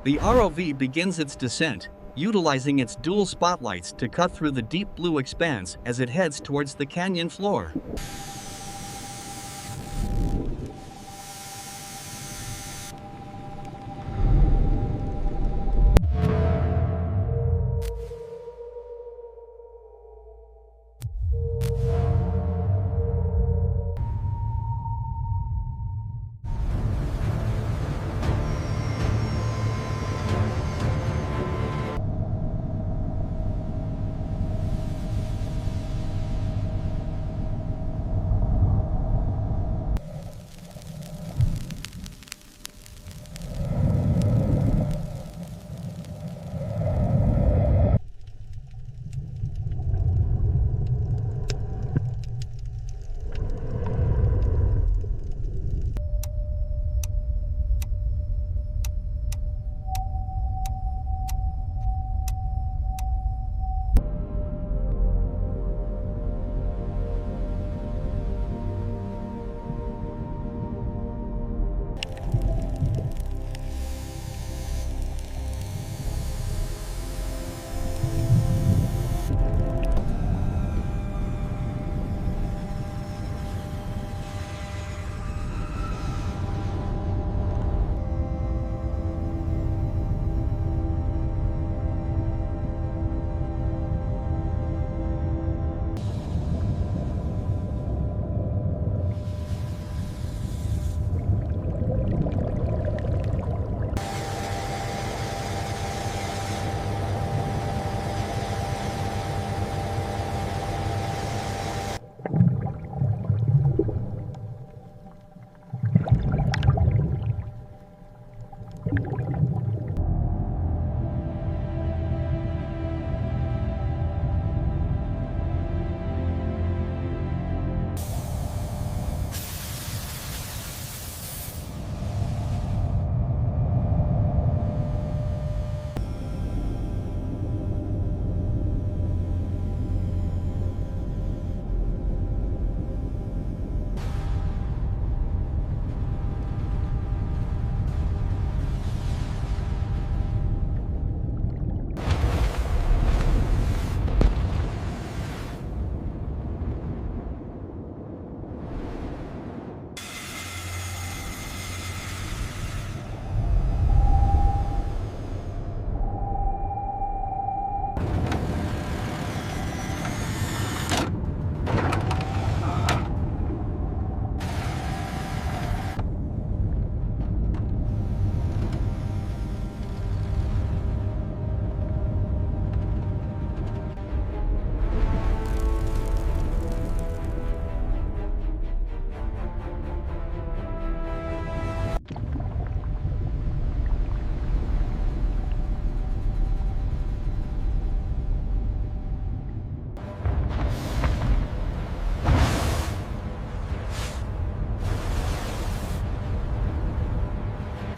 The ROV begins its descent, utilizing its dual spotlights to cut through the deep blue expanse as it heads towards the canyon floor.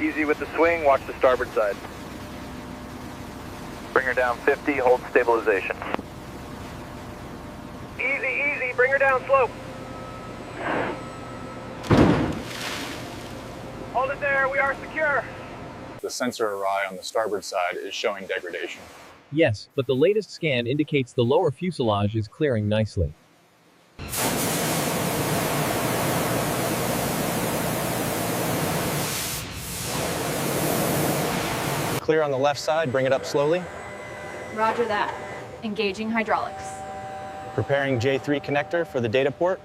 Easy with the swing, watch the starboard side. Bring her down 50, hold stabilization. Easy, easy, bring her down slow. Hold it there, we are secure. The sensor array on the starboard side is showing degradation. Yes, but the latest scan indicates the lower fuselage is clearing nicely. Clear on the left side, bring it up slowly. Roger that. Engaging hydraulics. Preparing J3 connector for the data port.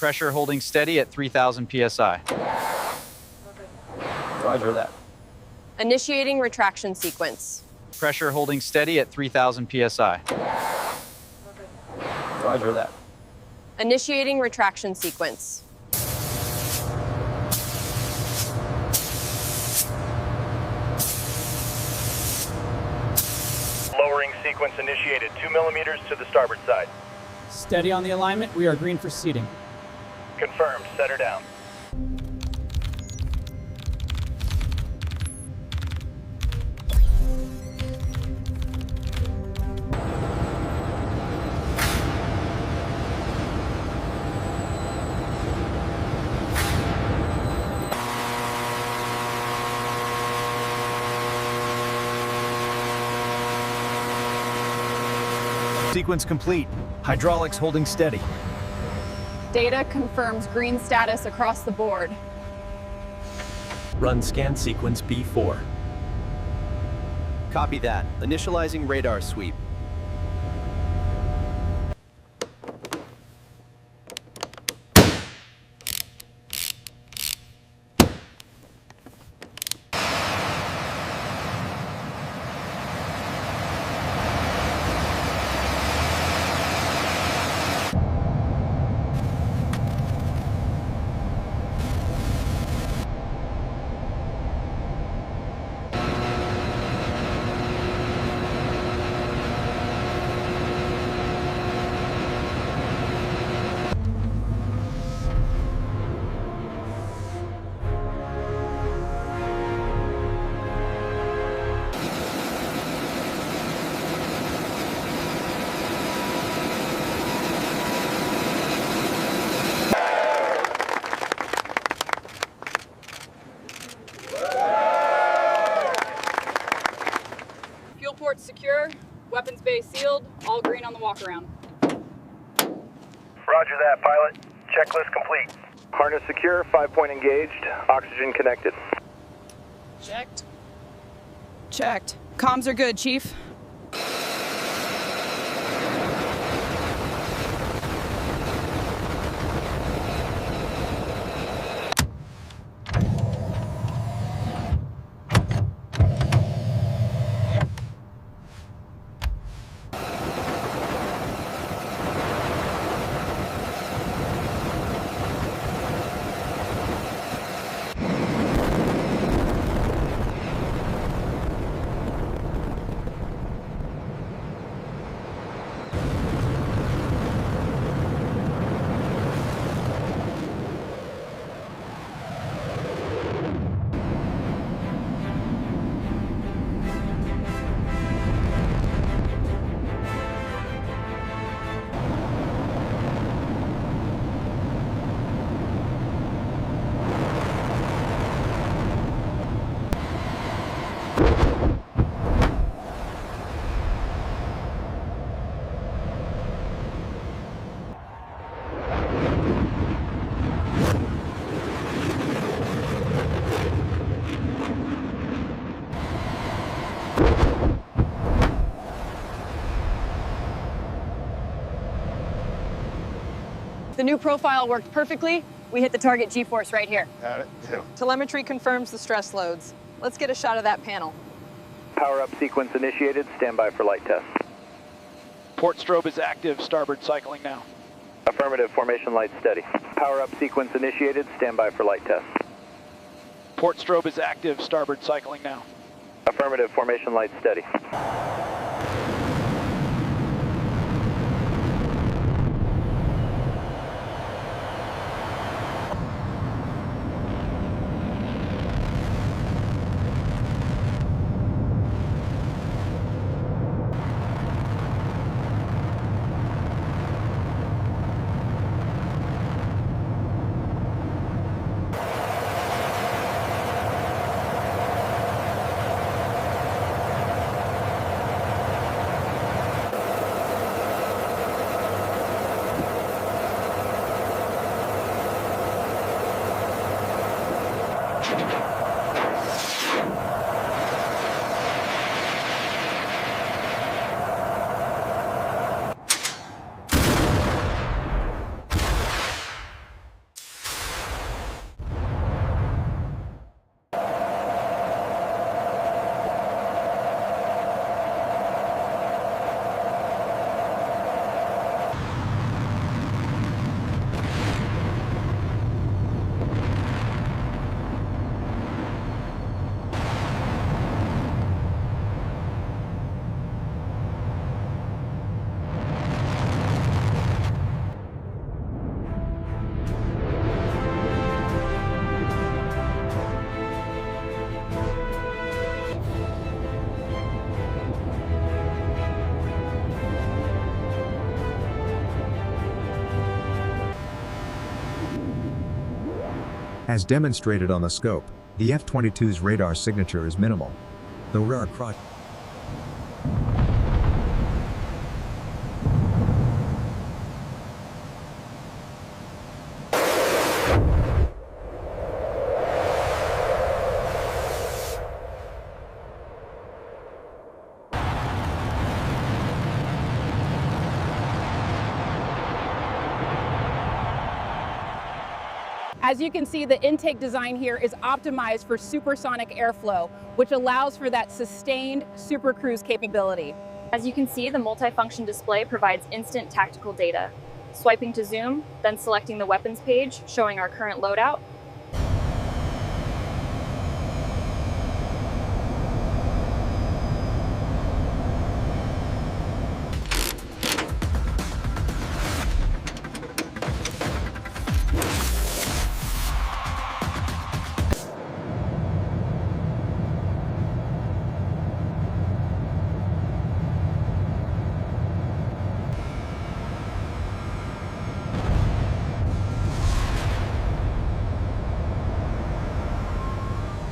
Pressure holding steady at 3,000 psi. Roger that. Initiating retraction sequence. Pressure holding steady at 3,000 psi. Roger that. Initiating retraction sequence. Lowering sequence initiated, 2 millimeters to the starboard side. Steady on the alignment. We are green for seating. Confirmed. Set her down. Sequence complete. Hydraulics holding steady. Data confirms green status across the board. Run scan sequence B4. Copy that. Initializing radar sweep. Fuel port secure, weapons bay sealed, all green on the walk around. Roger that, pilot. Checklist complete. Harness secure, 5-point engaged, oxygen connected. Checked. Checked. Comms are good, Chief. The new profile worked perfectly. We hit the target G-force right here. Got it. Telemetry confirms the stress loads. Let's get a shot of that panel. Power up sequence initiated. Stand by for light test. Port strobe is active. Starboard cycling now. Affirmative. Formation light steady. Power up sequence initiated. Stand by for light test. Port strobe is active. Starboard cycling now. Affirmative. Formation light steady. As demonstrated on the scope, the F-22's radar signature is minimal. The radar crotch. As you can see, the intake design here is optimized for supersonic airflow, which allows for that sustained super cruise capability. As you can see, the multifunction display provides instant tactical data. Swiping to zoom, then selecting the weapons page, showing our current loadout.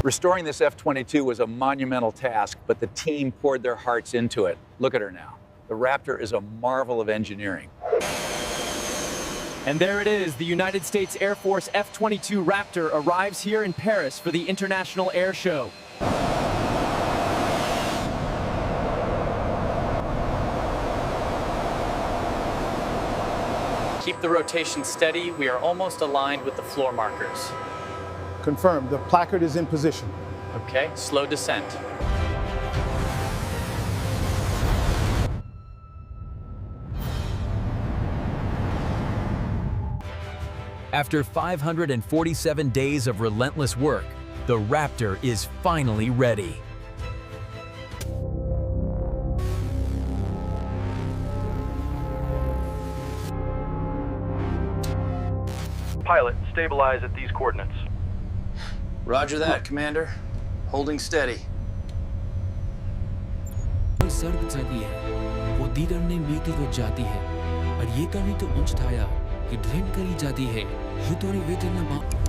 Restoring this F-22 was a monumental task, but the team poured their hearts into it. Look at her now. The Raptor is a marvel of engineering. And there it is, the United States Air Force F-22 Raptor arrives here in Paris for the International Air Show. Keep the rotation steady. We are almost aligned with the floor markers. Confirmed. The placard is in position. Okay, slow descent. After 547 days of relentless work, the Raptor is finally ready. Pilot, stabilize at these coordinates. Roger that, Commander. Holding steady. सर्द जगी है, वो दीगर ने मीठी तो जाती है, और ये कभी तो ऊंच थाया कि ढेर करी जाती है, ये तोरी वेटे न बा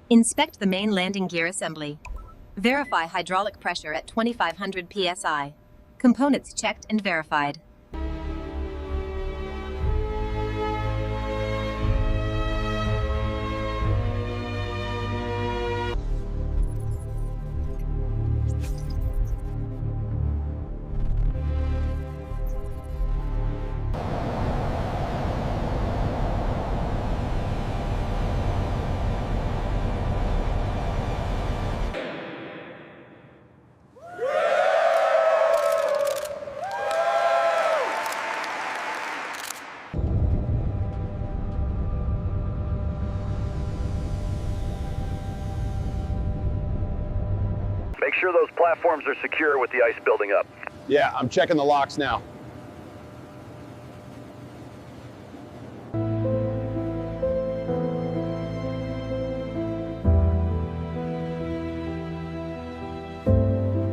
Inspect the main landing gear assembly. Verify hydraulic pressure at 2500 psi. Components checked and verified. Make sure those platforms are secure with the ice building up. Yeah, I'm checking the locks now.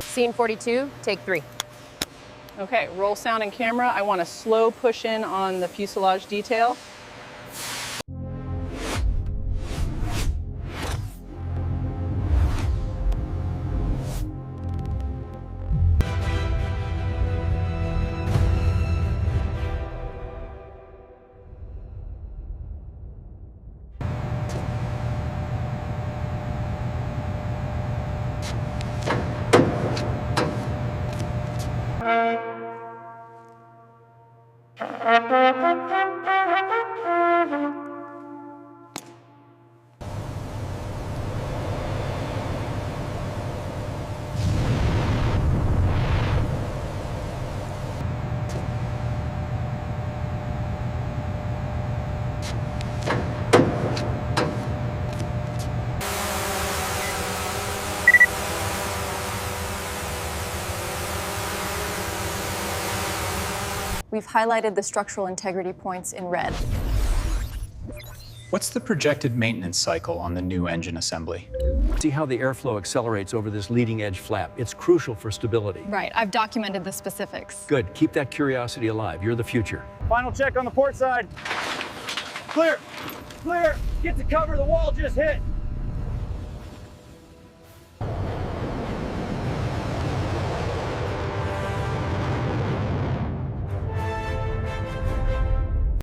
Scene 42, take 3. Okay, roll sound and camera. I want to slow push in on the fuselage detail. We've highlighted the structural integrity points in red. What's the projected maintenance cycle on the new engine assembly? See how the airflow accelerates over this leading edge flap. It's crucial for stability. Right, I've documented the specifics. Good, keep that curiosity alive. You're the future. Final check on the port side. Clear, clear, get to cover, the wall just hit.